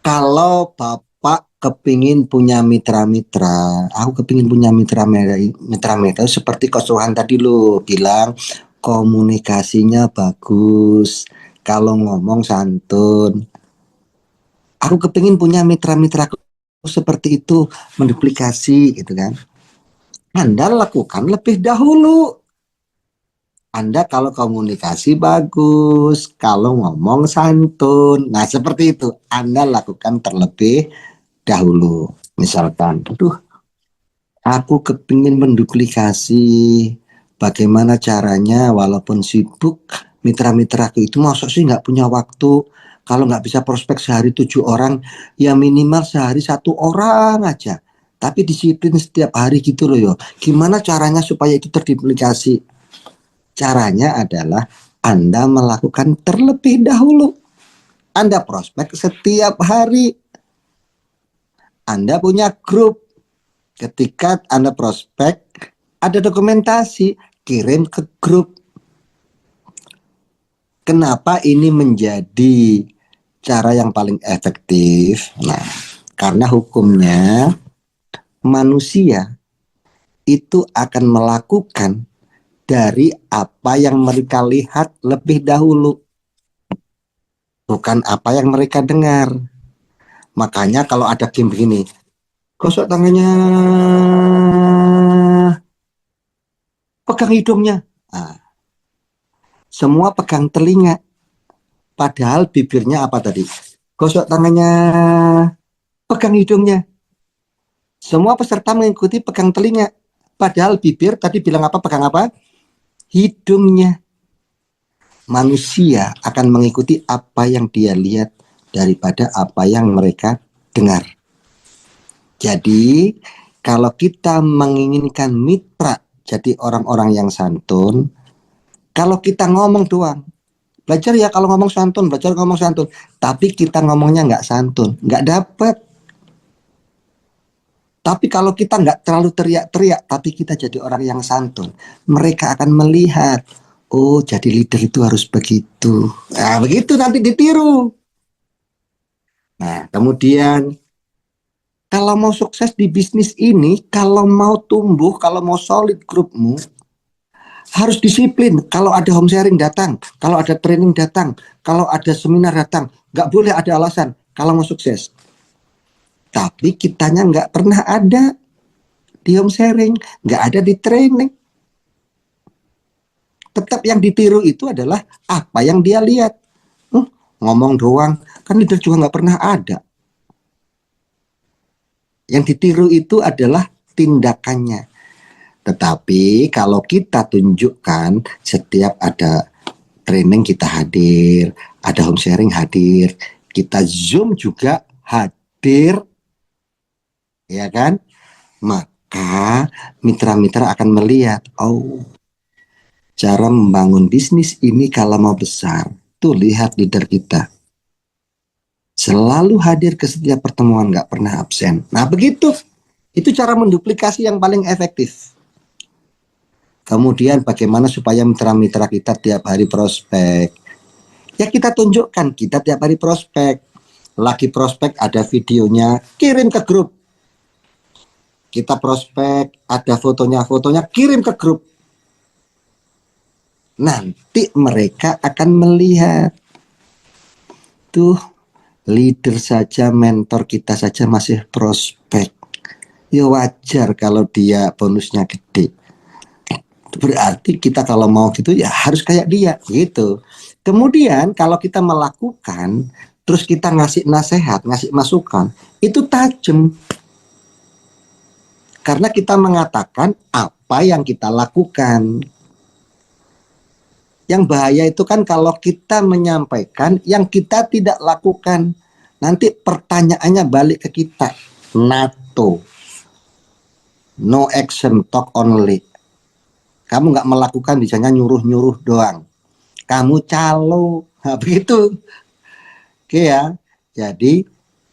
Kalau Bapak Pak kepingin punya mitra-mitra. Aku kepingin punya mitra-mitra seperti Coach Rohan tadi lo bilang komunikasinya bagus. Kalau ngomong santun. Aku kepingin punya mitra-mitra seperti itu, menduplikasi gitu kan. Anda lakukan lebih dahulu. Anda kalau komunikasi bagus, kalau ngomong santun. Nah, seperti itu. Anda lakukan terlebih dahulu. Misalkan, aduh, aku kepingin menduplikasi. Bagaimana caranya walaupun sibuk, mitra-mitraku itu masuk sih nggak punya waktu. Kalau nggak bisa prospek sehari 7 orang, ya minimal sehari 1 orang aja. Tapi disiplin setiap hari gitu loh yo. Gimana caranya supaya itu terduplikasi? Caranya adalah Anda melakukan terlebih dahulu. Anda prospek setiap hari. Anda punya grup. Ketika Anda prospek, ada dokumentasi, kirim ke grup. Kenapa ini menjadi cara yang paling efektif? Nah, karena hukumnya manusia itu akan melakukan dari apa yang mereka lihat lebih dahulu, bukan apa yang mereka dengar. Makanya kalau ada game begini, gosok tangannya, pegang hidungnya, nah, semua pegang telinga, padahal bibirnya apa tadi? Gosok tangannya, pegang hidungnya. Semua peserta mengikuti pegang telinga, padahal bibir tadi bilang apa? Pegang apa? Hidungnya. Manusia akan mengikuti apa yang dia lihat daripada apa yang mereka dengar. Jadi, kalau kita menginginkan mitra jadi orang-orang yang santun, kalau kita ngomong doang, belajar ya kalau ngomong santun, belajar ngomong santun, tapi kita ngomongnya nggak santun, nggak dapet. Tapi kalau kita nggak terlalu teriak-teriak, tapi kita jadi orang yang santun, mereka akan melihat, oh jadi leader itu harus begitu. Nah begitu nanti ditiru. Nah kemudian kalau mau sukses di bisnis ini, kalau mau tumbuh, kalau mau solid grupmu, harus disiplin. Kalau ada home sharing datang, kalau ada training datang, kalau ada seminar datang, nggak boleh ada alasan kalau mau sukses. Tapi kitanya nggak pernah ada di home sharing, nggak ada di training. Tetap yang ditiru itu adalah apa yang dia lihat. Ngomong doang, kan leader juga nggak pernah ada. Yang ditiru itu adalah tindakannya. Tetapi kalau kita tunjukkan setiap ada training kita hadir, ada home sharing hadir, kita Zoom juga hadir, ya kan? Maka mitra-mitra akan melihat, oh, cara membangun bisnis ini kalau mau besar, tuh lihat leader kita. Selalu hadir ke setiap pertemuan, nggak pernah absen. Nah begitu, itu cara menduplikasi yang paling efektif. Kemudian bagaimana supaya mitra-mitra kita tiap hari prospek? Ya kita tunjukkan, kita tiap hari prospek. Lagi prospek ada videonya, kirim ke grup. Kita prospek, ada fotonya, kirim ke grup. Nanti mereka akan melihat. Tuh, leader saja, mentor kita saja masih prospek. Ya wajar kalau dia bonusnya gede. Berarti kita kalau mau gitu ya harus kayak dia gitu. Kemudian kalau kita melakukan, terus kita ngasih nasihat, ngasih masukan, itu tajam. Karena kita mengatakan apa yang kita lakukan. Yang bahaya itu kan kalau kita menyampaikan yang kita tidak lakukan. Nanti pertanyaannya balik ke kita. NATO. No action, talk only. Kamu nggak melakukan, bisanya nyuruh-nyuruh doang. Kamu calo. Nah, begitu. Oke ya. Jadi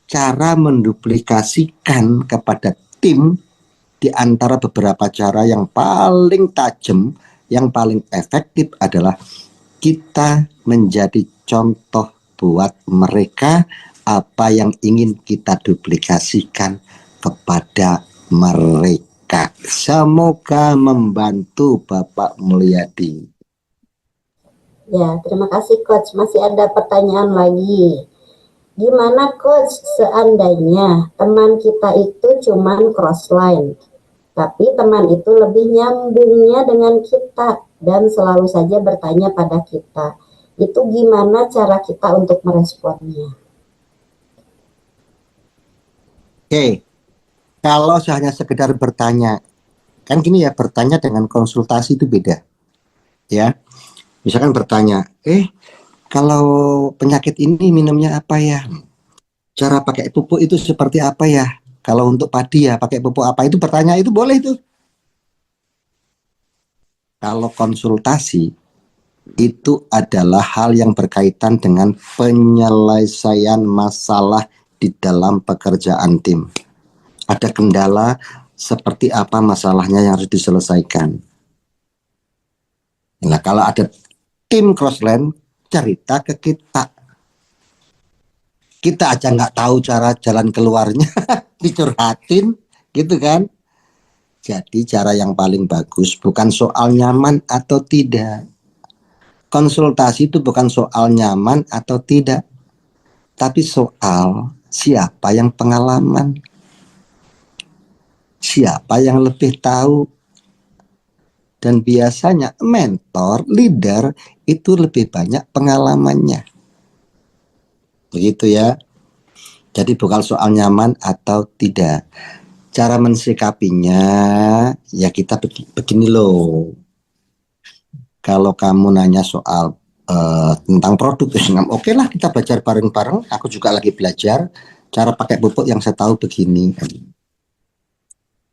cara menduplikasikan kepada tim di antara beberapa cara yang paling tajam, yang paling efektif adalah kita menjadi contoh buat mereka, apa yang ingin kita duplikasikan kepada mereka. Semoga membantu Bapak Mulyadi. Ya, terima kasih Coach. Masih ada pertanyaan lagi. Gimana Coach seandainya teman kita itu cuman crossline, tapi teman itu lebih nyambungnya dengan kita dan selalu saja bertanya pada kita. Itu gimana cara kita untuk meresponnya? Oke, kalau hanya sekedar bertanya, kan gini ya, bertanya dengan konsultasi itu beda. Ya, misalkan bertanya, kalau penyakit ini minumnya apa ya? Cara pakai pupuk itu seperti apa ya? Kalau untuk padi ya pakai pupuk apa? Itu bertanya itu boleh itu. Kalau konsultasi itu adalah hal yang berkaitan dengan penyelesaian masalah di dalam pekerjaan tim. Ada kendala seperti apa masalahnya yang harus diselesaikan. Nah, kalau ada tim crossline, cerita ke kita. Kita aja nggak tahu cara jalan keluarnya, dicurhatin, gitu kan. Jadi cara yang paling bagus bukan soal nyaman atau tidak. Konsultasi itu bukan soal nyaman atau tidak, tapi soal siapa yang pengalaman, siapa yang lebih tahu. Dan biasanya mentor, leader itu lebih banyak pengalamannya. Begitu ya. Jadi bukan soal nyaman atau tidak. Cara mensikapinya ya kita begini loh. Kalau kamu nanya soal tentang produk, oke lah kita belajar bareng-bareng. Aku juga lagi belajar cara pakai pupuk yang saya tahu begini.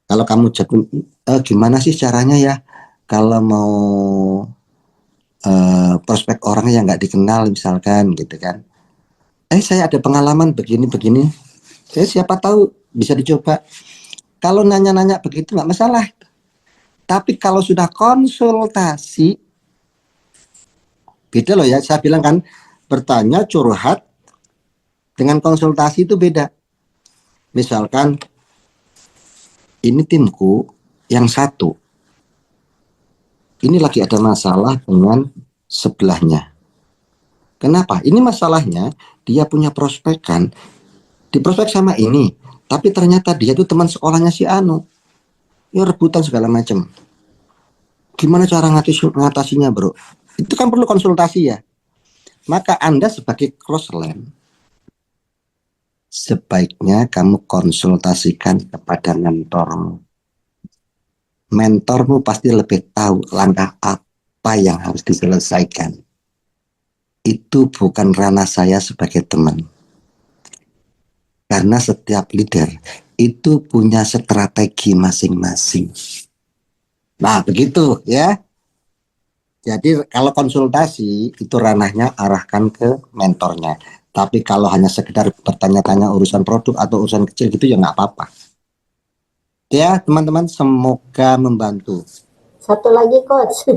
Kalau kamu gimana sih caranya ya? Kalau mau prospek orang yang nggak dikenal misalkan gitu kan. Saya ada pengalaman begini-begini. Siapa tahu bisa dicoba. Kalau nanya-nanya begitu nggak masalah. Tapi kalau sudah konsultasi, beda loh ya. Saya bilang kan, bertanya curhat dengan konsultasi itu beda. Misalkan, ini timku yang satu. Ini lagi ada masalah dengan sebelahnya. Kenapa? Ini masalahnya, dia punya prospekan, diprospek sama ini. Tapi ternyata dia itu teman sekolahnya si Anu. Ya rebutan segala macam. Gimana cara ngatasinya bro? Itu kan perlu konsultasi ya. Maka Anda sebagai crossline, sebaiknya kamu konsultasikan kepada mentormu. Mentormu pasti lebih tahu langkah apa yang harus diselesaikan. Itu bukan ranah saya sebagai teman. Karena setiap leader itu punya strategi masing-masing. Nah, begitu ya. Jadi kalau konsultasi itu ranahnya arahkan ke mentornya. Tapi kalau hanya sekedar bertanya-tanya urusan produk atau urusan kecil gitu ya nggak apa-apa. Ya, teman-teman, semoga membantu. Satu lagi Coach.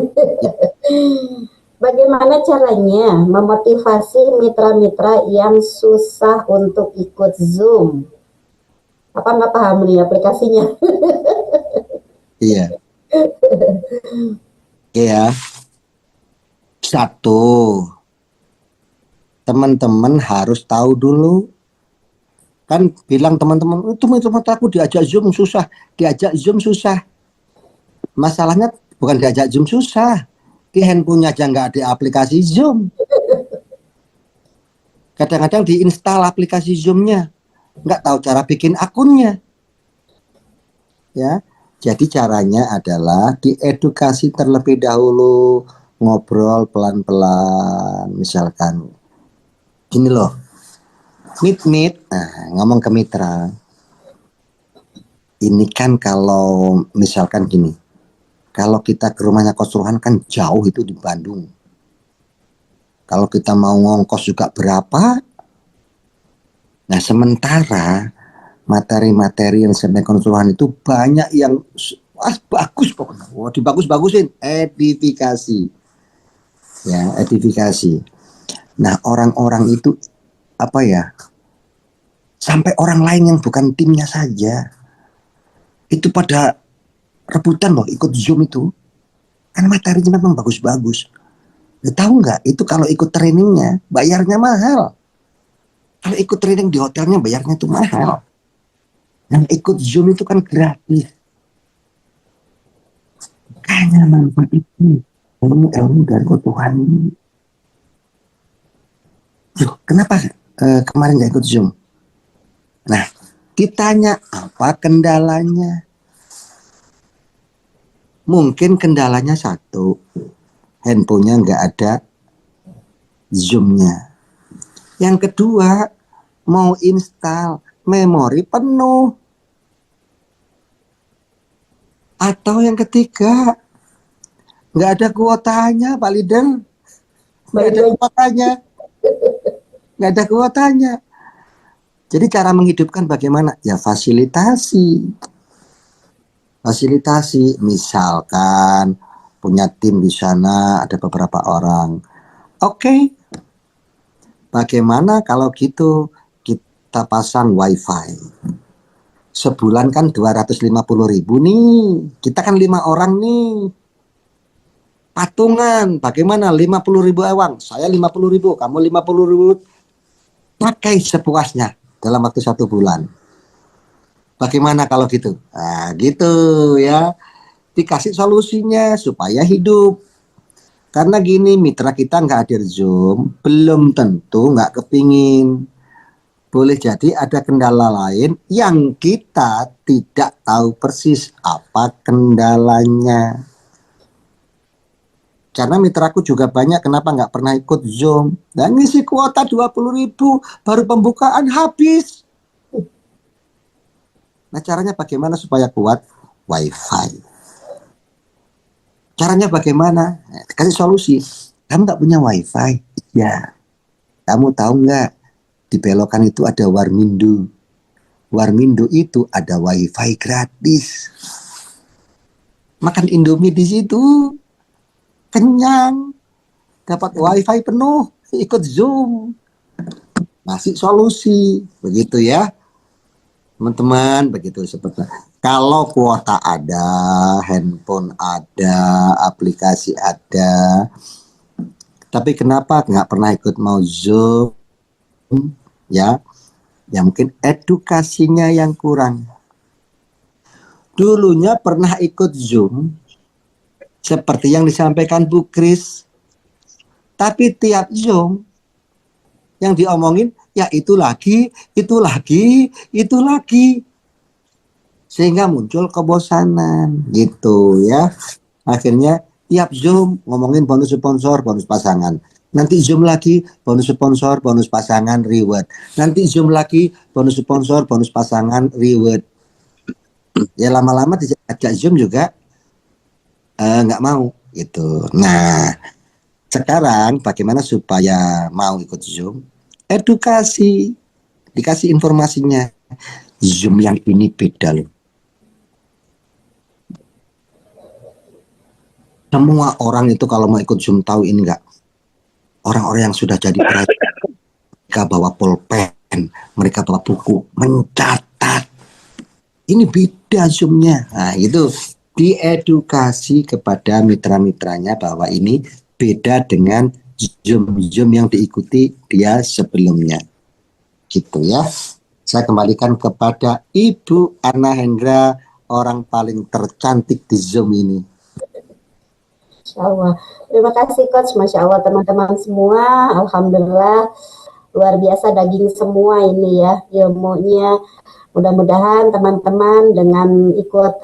Bagaimana caranya memotivasi mitra-mitra yang susah untuk ikut Zoom? Apa nggak paham nih aplikasinya? Iya. Iya. Satu, teman-teman harus tahu dulu. Kan bilang teman-teman, itu aku diajak Zoom susah. Diajak Zoom susah. Masalahnya bukan diajak Zoom susah. Di handphonenya aja nggak ada aplikasi Zoom. Kadang-kadang diinstal aplikasi Zoom-nya. Nggak tahu cara bikin akunnya. Ya, jadi caranya adalah diedukasi terlebih dahulu, ngobrol pelan-pelan. Misalkan, gini loh, meet, ngomong ke mitra. Ini kan kalau misalkan gini, kalau kita ke rumahnya Coach Rohan kan jauh itu di Bandung. Kalau kita mau ngongkos juga berapa? Nah, sementara materi-materi yang disampaikan Coach Rohan itu banyak yang bagus pokoknya. Wah, dibagus-bagusin, edifikasi. Ya, edifikasi. Nah, orang-orang itu apa ya? Sampai orang lain yang bukan timnya saja itu pada rebutan loh ikut Zoom itu. Kan materinya memang bagus-bagus. Tahu nggak? Itu kalau ikut trainingnya bayarnya mahal. Kalau ikut training di hotelnya bayarnya itu mahal. Yang ikut Zoom itu kan gratis. Kayaknya manfaat itu. Ilmu dari Tuhan ini. Kenapa kemarin nggak ikut Zoom? Nah, ditanya apa kendalanya? Mungkin kendalanya satu, handphonenya nggak ada Zoom-nya. Yang kedua, mau install memori penuh. Atau yang ketiga, nggak ada kuotanya, Pak Lidl. Nggak ada kuotanya. Nggak ada kuotanya. Jadi cara menghidupkan bagaimana? Ya fasilitasi. Fasilitasi, misalkan punya tim di sana, ada beberapa orang. Oke, bagaimana kalau gitu kita pasang wifi? Sebulan kan 250.000 nih. Kita kan 5 orang nih. Patungan, bagaimana? 50.000 ewang. Saya 50.000, kamu 50.000. Pakai sepuasnya dalam waktu 1 bulan. Bagaimana kalau gitu? Nah, gitu ya. Dikasih solusinya supaya hidup. Karena gini, mitra kita nggak hadir Zoom, belum tentu nggak kepingin. Boleh jadi ada kendala lain yang kita tidak tahu persis apa kendalanya. Karena mitraku juga banyak, kenapa nggak pernah ikut Zoom. Dan ngisi kuota 20.000, baru pembukaan habis. Nah, caranya bagaimana supaya kuat? Wifi. Caranya bagaimana? Kasih solusi. Kamu nggak punya wifi? Ya. Kamu tahu nggak? Di belokan itu ada Warmindo. Warmindo itu ada wifi gratis. Makan Indomie di situ. Kenyang. Dapat wifi penuh. Ikut Zoom. Masih solusi. Begitu ya. Teman-teman, begitu seperti kalau kuota ada, handphone ada, aplikasi ada, tapi kenapa nggak pernah ikut mau Zoom? Ya, ya mungkin edukasinya yang kurang. Dulunya pernah ikut Zoom, seperti yang disampaikan Bu Kris, tapi tiap Zoom yang diomongin ya itu lagi, itu lagi, itu lagi. Sehingga muncul kebosanan gitu ya. Akhirnya tiap Zoom ngomongin bonus sponsor, bonus pasangan. Nanti Zoom lagi, bonus sponsor, bonus pasangan, reward. Nanti Zoom lagi, bonus sponsor, bonus pasangan, reward. Ya lama-lama diajak Zoom juga nggak mau gitu. Nah, sekarang bagaimana supaya mau ikut Zoom? Edukasi, dikasih informasinya. Zoom yang ini beda loh. Semua orang itu kalau mau ikut Zoom tahu ini enggak. Orang-orang yang sudah jadi mereka bawa pulpen, mereka bawa buku, mencatat. Ini beda Zoom-nya. Nah, itu diedukasi kepada mitra-mitranya bahwa ini beda dengan Zoom yang diikuti dia sebelumnya. Gitu ya. Saya kembalikan kepada Ibu Ana Hendra, orang paling tercantik di Zoom ini. Masya Allah. Terima kasih Coach. Masya Allah teman-teman semua. Alhamdulillah luar biasa daging semua ini ya ilmunya. Mudah-mudahan teman-teman dengan ikut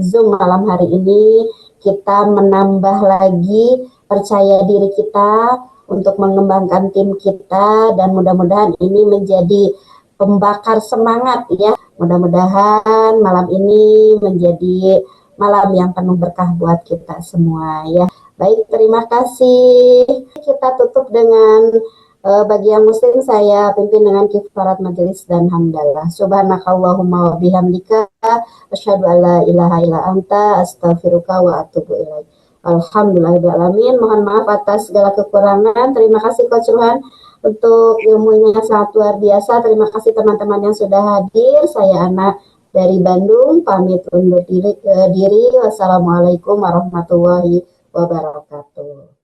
Zoom malam hari ini kita menambah lagi percaya diri kita untuk mengembangkan tim kita dan mudah-mudahan ini menjadi pembakar semangat ya. Mudah-mudahan malam ini menjadi malam yang penuh berkah buat kita semua ya. Baik, terima kasih. Kita tutup dengan bagi yang muslim saya pimpin dengan kifarat majelis dan hamdalah. Subhanakallahumma wa bihamdika asyhadu alla ilaha illa anta astaghfiruka wa atubu ilaik. Alhamdulillahirrahmanirrahim. Mohon maaf atas segala kekurangan. Terima kasih Coach Ruhan untuk ilmunya sangat luar biasa. Terima kasih teman-teman yang sudah hadir. Saya Ana dari Bandung, pamit undur diri. Wassalamualaikum warahmatullahi wabarakatuh.